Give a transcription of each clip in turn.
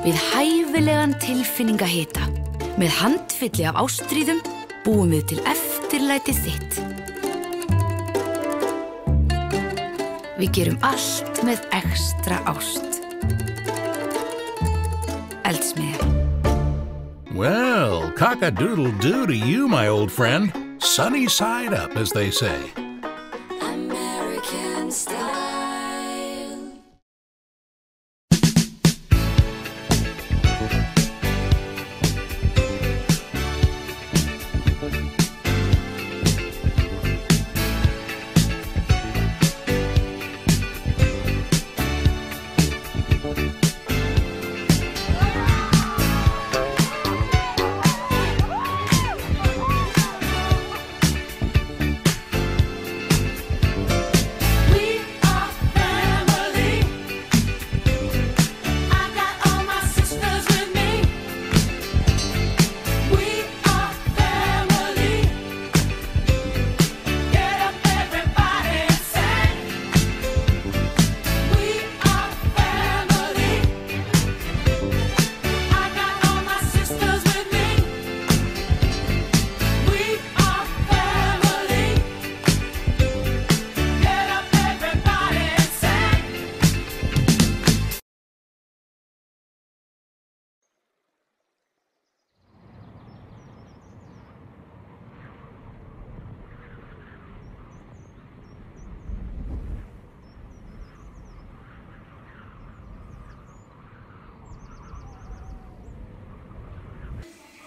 Við hæfilegan tilfinningahita, með handfylli af ástríðum, búum við til eftirlætið þitt. Við gerum allt með extra ást. Eldsmiðja. Well, cock-a-doodle-doo to you, my old friend. Sunny side up, as they say. American style.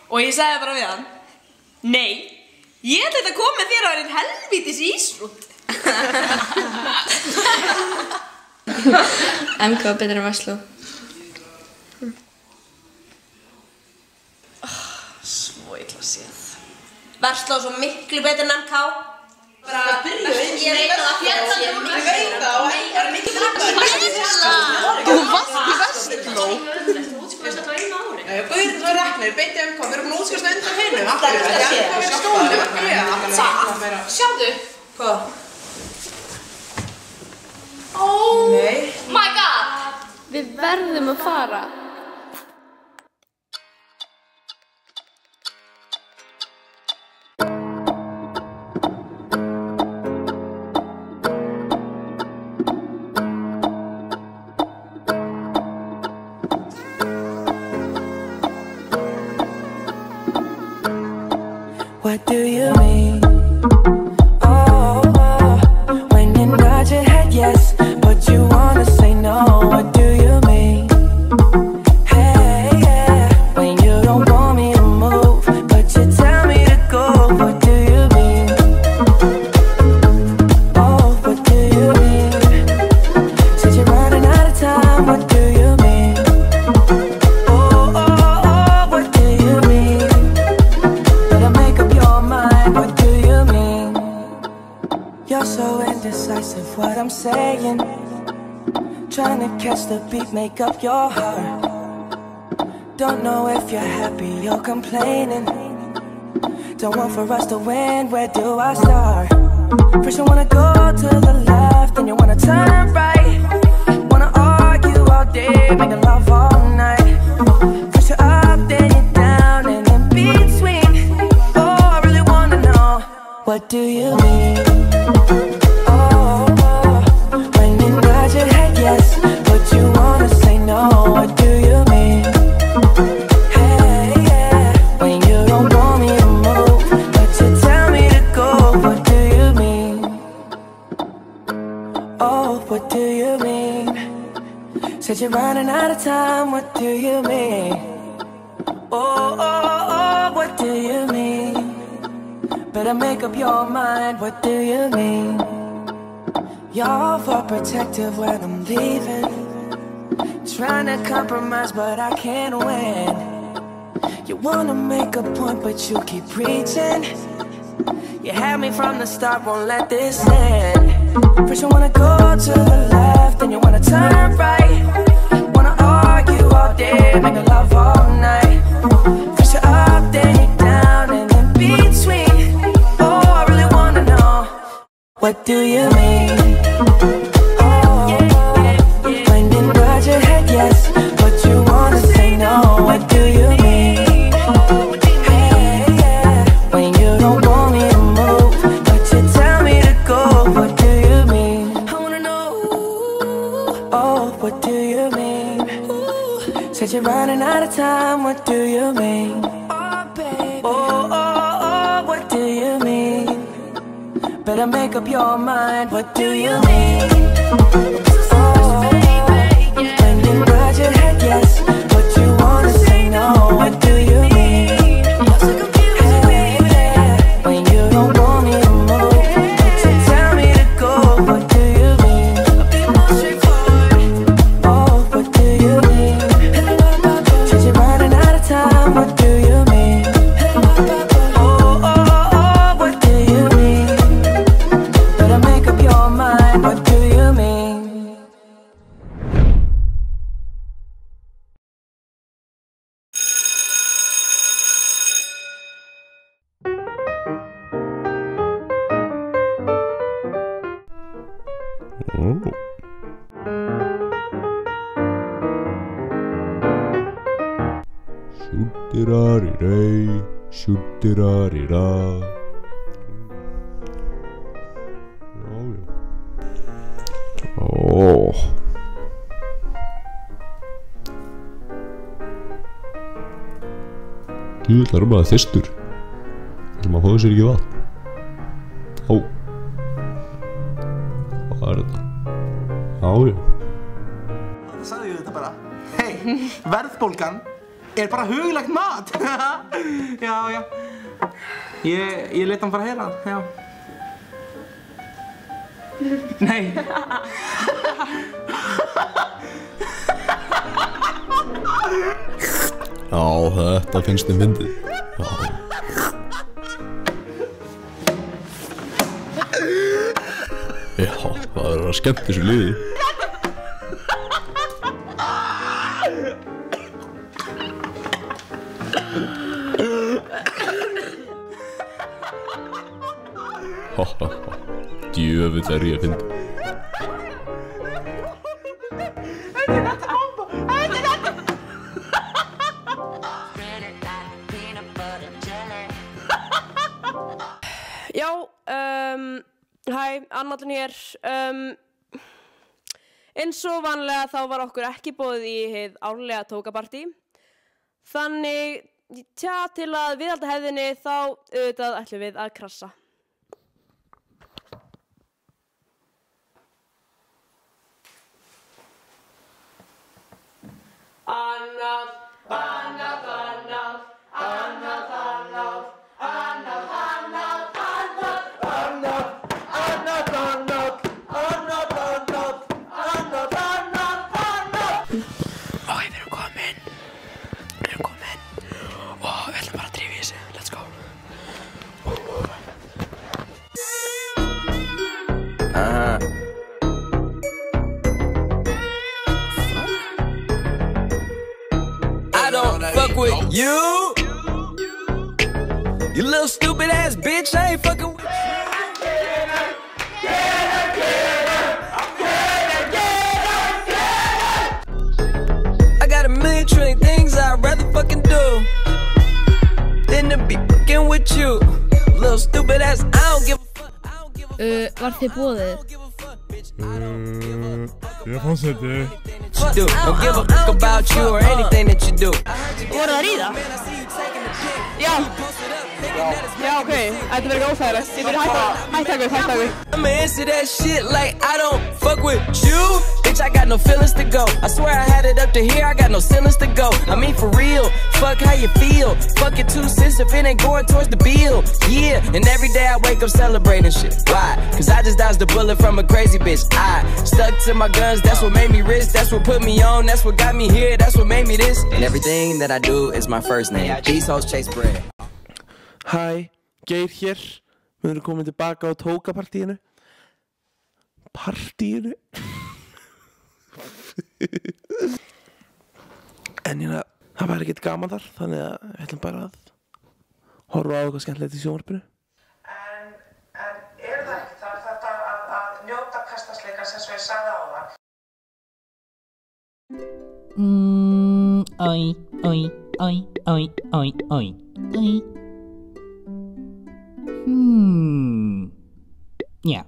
Og ég sagði bara við hann, nei, ég ætla þetta að koma með þér á einn helvítis ísrút. MK er betur en Vestló. Svo illa séð. Vestló svo miklu betur en MK. Bara byrju eins. Ég veit að það sé miklu betur. Ég veit það og það er miklu betur. Þú varst í Vestló. Guður það reknir, beiti MK, við erum útskjast undan hinu. Það er að sé, við stóðum. Það, sjáðu. Hvað? Oh Nei. my god. Við verðum að fara. What do you mean? Oh, when you nod your head yes, but you wanna say no. What do you mean? Hey, yeah, when you don't want me to move, but you tell me to go. What do you mean? Oh, what do you mean? Said you're running out of time. What do you mean? Oh, what do you mean? Better make up your mind. What do you mean? You're so indecisive. What I'm saying, trying to catch the beat, make up your heart. Don't know if you're happy or complaining. Don't want for us to win, where do I start? First you wanna go to the left, then you wanna turn right. Wanna argue all day, making love all night. First you're up, then you're down, and in between. Oh, I really wanna know, what do you mean? Oh, when you nod your head yes, but you wanna say no. What do you mean? Hey, yeah, when you don't want me to move, but you tell me to go. What do you mean? Oh, what do you mean? Said you're running out of time. What do you mean? Oh, what do you mean? Better make up your mind. What do you mean? You're overprotective when I'm leaving. Trying to compromise, but I can't win. You wanna make a point, but you keep preaching. You had me from the start, won't let this end. First you wanna go to the left, then you wanna turn right. Wanna argue all day, make love all night. First you're up, then you're down, and in between. Oh, I really wanna know, what do you mean? Oh, when you nod your head yes, but you wanna say no, what do you mean? Hey, yeah, when you don't want me to move, but you tell me to go, what do you mean? I wanna know, oh, what do you mean? Said you're running out of time, what do you mean? Oh, baby, oh, what do you mean? Better make up your mind, what do you mean? Oh, when you nod your head yes, but you wanna say no, what do you mean? Hey, yeah, when you don't want me to move, but you tell me to go, what do you mean? Oh, what do you mean? Said you're running out of time, what do you mean? Oh, what do you mean? Better make up your mind, what do you mean? Shooty-da-dee-day, shooty-da-dee-da. Djúvill maður þyrstur. Þessum að fóðu sér ekki vatn. Ó. Hvað þetta? Já. Það sagði ég þetta bara. Hei, verðbólgan bara huglægt mat. Já. Ég lét hann bara heyra það, já. Nei. Já, þetta finnst þér fyndið. Já. Já, það að skemmt þessu liði. Djöfull ég fyndið. Já, hæ, Annallan hér. Eins og vanlega þá var okkur ekki boðið í hið árlega tókapartí. Þannig, til að viðhalda hefðinni þá auðvitað ætlum við að krassa. Annað. I don't fuck with you. You little stupid ass bitch, I ain't fucking with you. I got a million trillion things I'd rather fucking do than to be fucking with you. Little stupid ass, I don't give a fuck. Var þið boðið? Ég fórseti. Don't give a fuck about you or anything that you do. Voru það í það? Já, ok, þetta verður ekki óþægilegt. Ég byrja hætta ykkur. I'ma answer that shit like I don't fuck with you. Bitch, I got no feelings to go. I swear I had it up to here, I got no ceilings to go. I mean for real, fuck how you feel. Fuck it 2 cents if it ain't going towards the bill. Yeah, and every day I wake up celebrating shit. Why? Cause I just dodged a bullet from a crazy bitch. I stuck to my guns, that's what made me rich. That's what put me on, that's what got me here. That's what made me this. And everything that I do is my first name. These hoes chase bread. Hæ, Geir hér. Við erum komin tilbaka á tókapartíinu. Partíinu? En það væri ekkert gaman þar, þannig að við ætlum bara að horfa á eitthvað skemmtilegt í sjónvarpinu. En er það ekki? Það er þetta að njóta hversdagsleikans eins og ég sagði áðan. Já.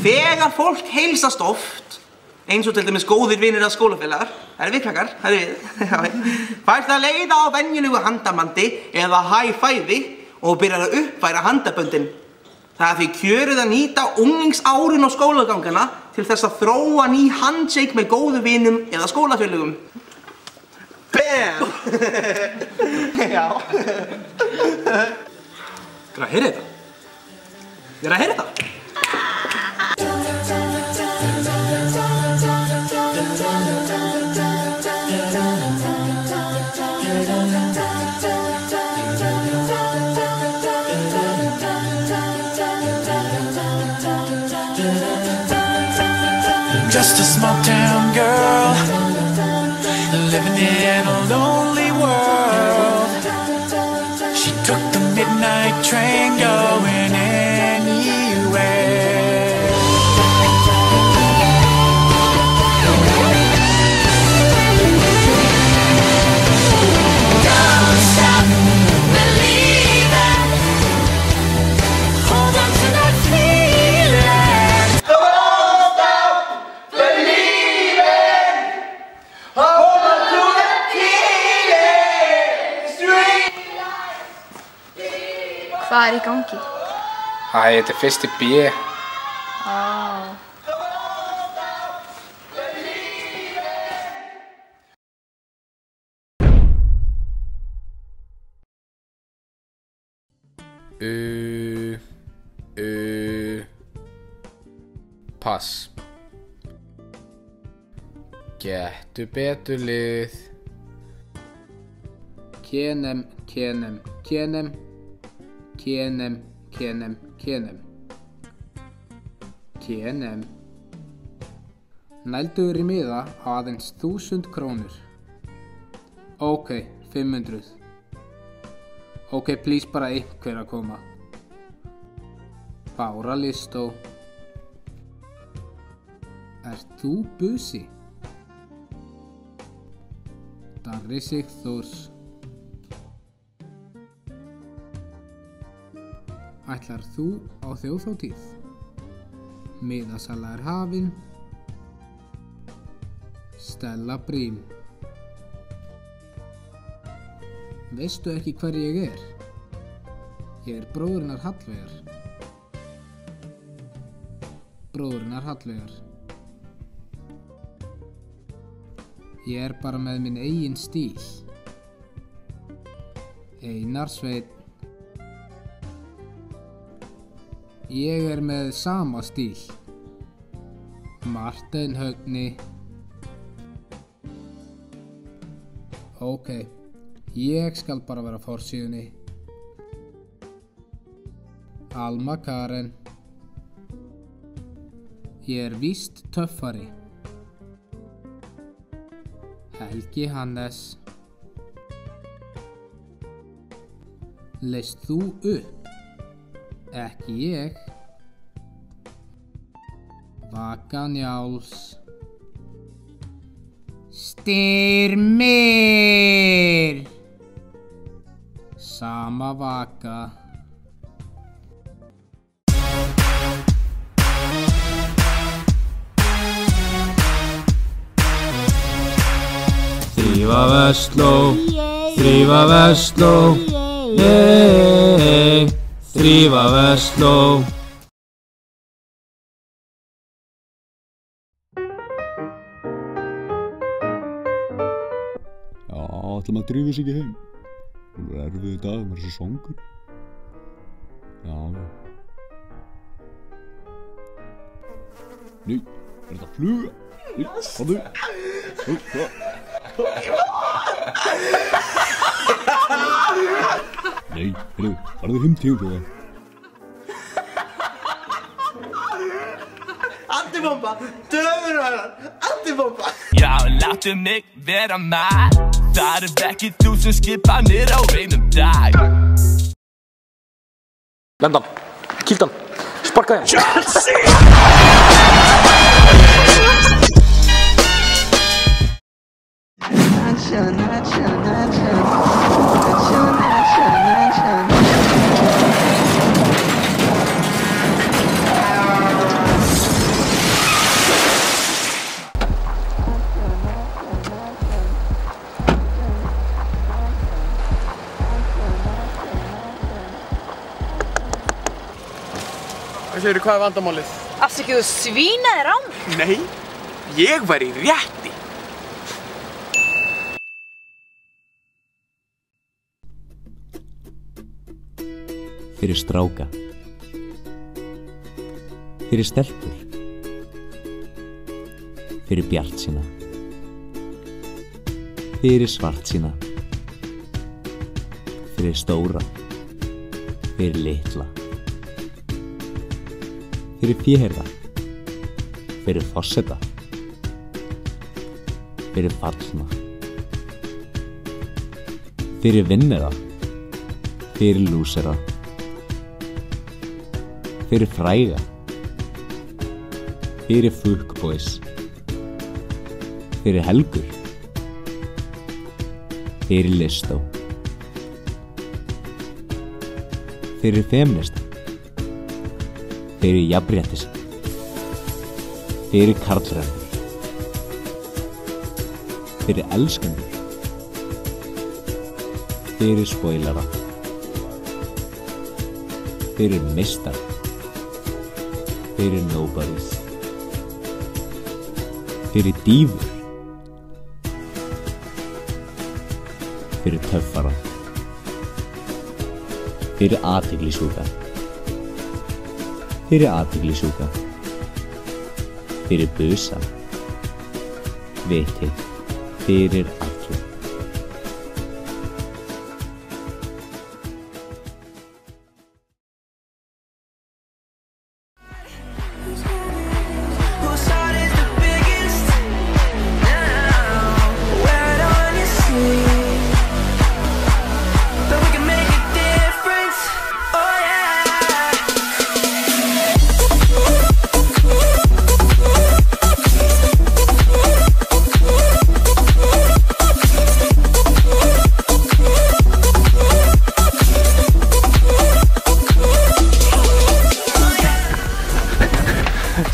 Þegar fólk heilsast oft, eins og til dæmis góðir vinir að skólafélagar, það er við krakkar, það er við, fæst að leiða á venjulegu handabandi eða high-five og byrjar að uppfæra handaböndin. Það er því kjörið að nýta unglingsárin og skólagangana til þess að þróa ný handshake með góðu vinum eða skólafélögum. BAM! Já. Hvað, heyrðu þetta? Ég er að heyra þetta. Just a small town girl, living in a lonely world. She took the midnight train going anywhere. Don't stop believing. Hold on to that feeling. Don't stop believing. Hold on to that feeling. Street. Hvað er í gangi? Æ, þetta er fyrsti B. Pass. Gettu betur lið. Kenem, kenem, kenem. Kenem, kenem, kenem. Kenem. Nælduður í miða á aðeins 1000 krónur. Ok, 500. Ok, please bara einhver að koma. Bára Listó. Ert þú busi? Darri Sigþórs. Ætlar þú á þjóðhátíð? Miðasala er hafin. Stella Brím. Veistu ekki hver ég er? Ég er bróðurinnar Hallveigar. Bróðurinnar Hallveigar. Ég er bara með minn eigin stíl. Einar Sveinn. Ég er með sama stíl. Marteinn Högni. Ok, ég skal bara vera á forsíðunni. Alma Karen. Ég er víst töffari. Helgi Hannes. Leist þú upp? Ekki ég. Vaka Njáls. Styrmir. Sama Vaka. Þrífa Vestló, þrífa Vestló, þrífa Vestló. Já, ætlum að drífa sig ekki heim. Það er erfiðu dag, maður er svo svangur. Já. Nei, er þetta fluga? Nei, farðu. Nei, heyrðu, farðu heim til það. Antibomba, döfurvæðar, antibomba. Já, láttu mig vera maður. Það ekki þú sem skipanir á einum dag. Lendan, kýldan, sparka þér. Chelsea! Hvað er vandamálið? Afsakið, þú svínaðir á mig? Nei, ég var í rétti. Fyrir stráka. Fyrir stelpur. Fyrir bjartsýna. Fyrir svartsýna. Fyrir stóra. Fyrir litla. Fyrir féherða. Fyrir forseta. Fyrir fallna. Fyrir vinnera. Fyrir lúsera. Fyrir fræga. Fyrir fuckboys. Fyrir helgur. Fyrir listó. Fyrir feminista. Fyrir jafnréttis. Fyrir karlrænur. Fyrir elskendur. Fyrir spoilara. Fyrir meistar. Fyrir nobodies. Fyrir dýfur. Fyrir töffara. Fyrir athyglisjúka. Fyrir athyglisjúka. Fyrir busa. Viti. Fyrir alla.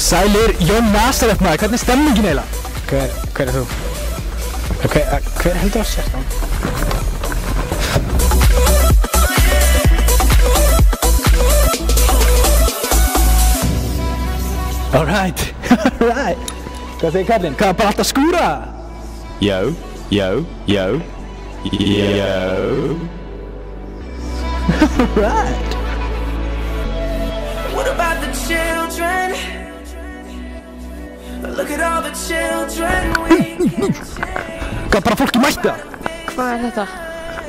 Sælir, Jón Nazareth maður, hvernig er stemmingin eiginlega? Hver er þú? Hver heldur það sért hann? Alright. Hvað segir kallinn? Hvað, bara alltaf skúra? Jó. Alright. What about the children? Look at all the children we Hvað, bara fólki mætti það? Hvað er þetta?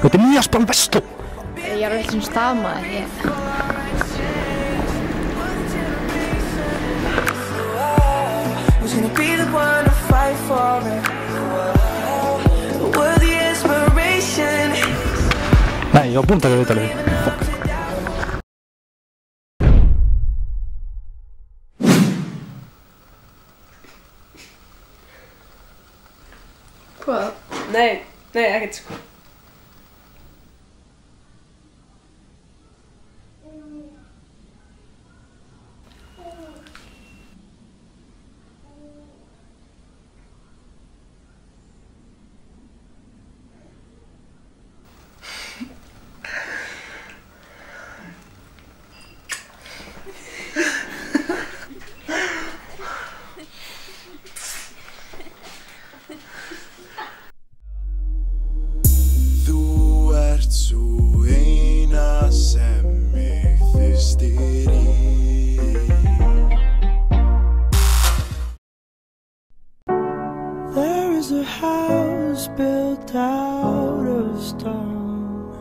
Þetta er nýja spán Vestló. Ég er veitt sem stafmaður, Who's gonna be the one to fight for it? Worthy inspiration. Nei, ég var búinn að taka viðtalið. Fuck. Hvað? Nei, ekkert sko. is a house built out of stone.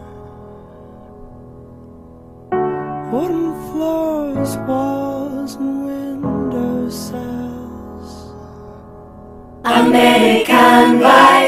Wooden floors, walls and window sills. American vibe.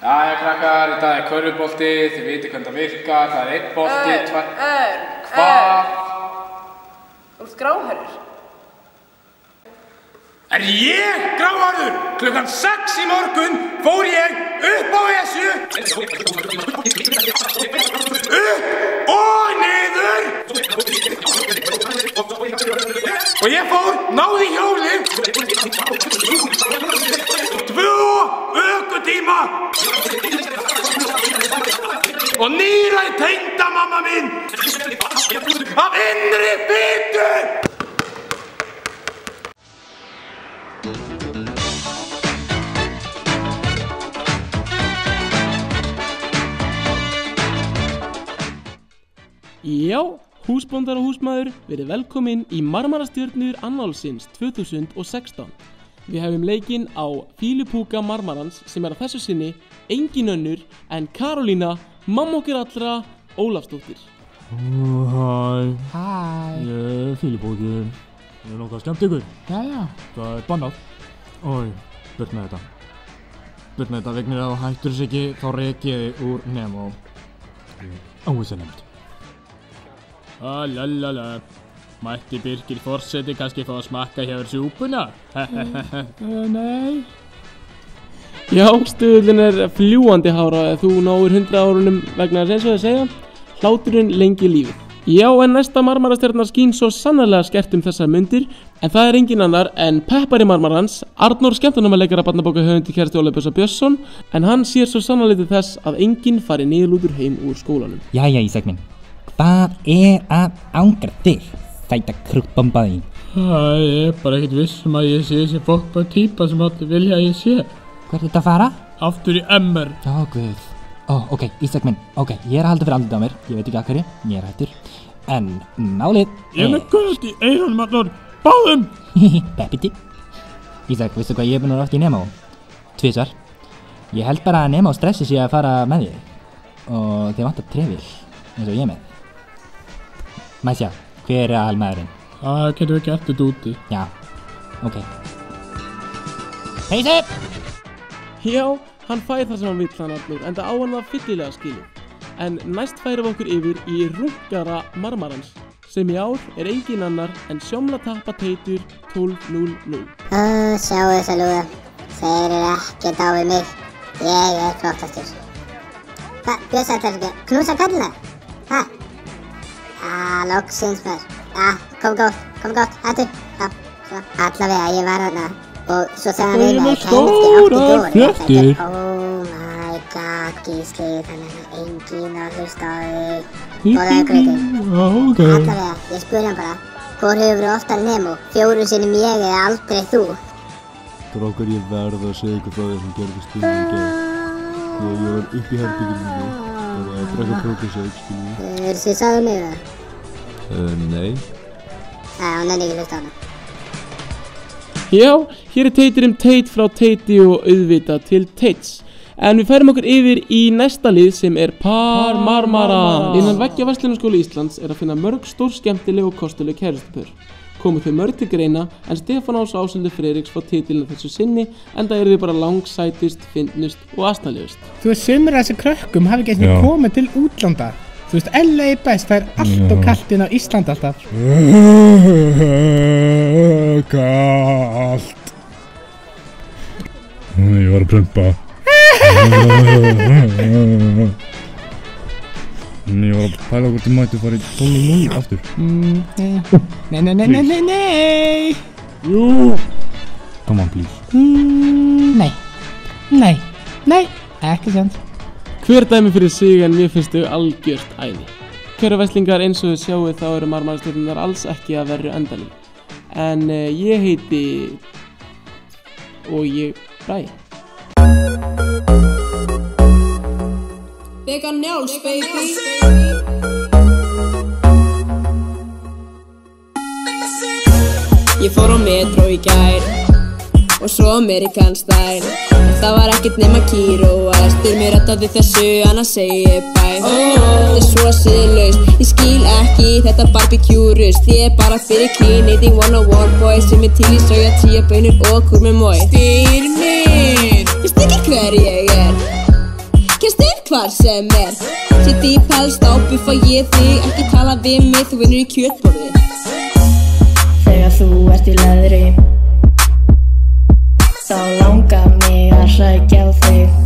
Jæja krakkar, í dag körfubolti, þið vitið hvernig það virkar, það er 1 bolti, 2... Hvað? Þú ert gráhærður. Er ég gráhærður? Klukkan 6 í morgun fór ég upp á Esju, upp og niður, og ég fór, náði hjólið, 2 ökutíma og níræði tengdamamma mín af innri fitu. Já, húsbóndar og húsmaður, verið velkomin í Marmarastjörnur annálsins 2016. Við hefum leikinn á Fílupúka Marmarans sem er að þessu sinni engin önnur en Karolína, mamma okkar allra, Ólafsdóttir. Hæ. Hæ. Ég er Fílupúki. Ég er nokkað skemmt ykkur. Jæja. Það er bannað. Ói, burt með þetta. Burt með þetta, vegnir að þú hættur þess ekki, þá rek ég þig úr Nemo. Óvissanefnd. Lalala. Mætti Birkir forseti kannski fá að smakka hjá súpuna? Nei. Já, stuðullin er fljúandi hára ef þú náir 100 árunum vegna þess eins og þið segja. Hláturinn lengi lífið. Já, en næsta Marmarastjarnar skín svo sannarlega skert þessar mundir, en það er engin annar en peppari Marmarans, Arnór skemmtunarleikara barnabókahöfundi kærasti Óli Bjössa Björnsson, en hann sér svo sannarlega til þess að enginn fari niðurlútur heim úr skólanum. Jæja, Ísak minn. Hvað er að angra þig? Fæta krúttbombaði. Ég er bara ekkert viss að ég sé þessi fólkbæð típa sem allir vilja að ég sé. Hvert er þetta að fara? Aftur í MR. Ó, guð. Ó, ok, Ísak minn. Ok, ég er að halda fyrir andlitið á mér. Ég veit ekki að hverju. Ég er hættur. En málið Ég er með gult í eyrunum allar. Báðum! Beppiti. Ísak, veistu hvað ég er búinn að vera oft í Nemo? 2 svar. Ég held bara að Nemo stressi sig að fara með þig. Og þið vantar trefil, eins og ég með. Mæsja. Hver er aðalmaðurinn? Það getur við gert þetta úti. Já, ok. Peysi! Já, hann fær það sem hann vill hann Arnór, en það á hann það fyllilega skilur. En næst færum við okkur yfir í runkara Marmarans, sem í ár er engin annar en sjómlatappa Teitur 12.00. Sjáu þessa lúða. Þeir eru ekkert á við mig. Ég er flottastur. Hvað, Bjössa ætlar ekki að knúsa kallina? Hæ? Loksins maður. Kom gott, hættu. Svo, allavega, ég var þarna og svo sagði hann við mig að kannski átti Dóri. Oh my god, Gísli, þannig að enginn að hlusta á þig. Góðaðu grötið. Ok. Allavega, ég spurði hann bara, hvor hefur oftar Nemo? 4 sinnum ég eða aldrei þú? Strákar, ég verð að segja ykkur frá því sem gerðist í gær. Þegar ég var upp í herbygginu og að drekka prófessor, skiljið. Þið sagðu mig það? Nei. Hún er ekki hlusta á hana. Já, hér er Teiturinn Teit frá Teiti og auðvitað til Teits. En við færum okkur yfir í næsta lið sem er Par Marmara. Innan veggja Verslunarskóla Íslands er að finna mörg stór skemmtileg og kostuleg kærustupör. Komu þau mörg til greina, en Stefán Ás og Ásöldur Friðriks fá titilinn þessu sinni, en það eru þau bara langsætust, fyndnust og astnalegust. Þú veist, sumir af þessi krökkum hafi ekki eitthvað komið til útlanda. Þú veist, LA er best, það er allt og kalt inn á Íslandi alltaf. Kalt. Ég var að prumpa. Ég var að pæla hvort þið mættu fara í 0-0 aftur. Nei. Jú. Come on, please. Nei, ekki sent. Hver dæmi fyrir sig en mér finnst þau algjört æði. Kæru verslingar, eins og þið sjáuð þá eru marmarastjörnurnar alls ekki að verru endanum. En ég heiti... og ég Bragi. Vegan Njáls, baby. Ég fór á metró í gær og svo American style. Það var ekkert nema kýró og styr mér rettaði þessu, annars segi ég bæ. Þetta svo siðlaust, ég skil ekki þetta barbecue-rust. Ég bara fyrir clean eating 101 boy sem til í soja, tía, bönur og kur með mói. Styr mér, veist ekki hver ég kemst upp hvar sem Sitt í pels, þá buffa ég þig. Ekki tala við mig, þú vinnur í kjötborði. Þegar þú ert í leðri þá langar mig að hrækja á þig.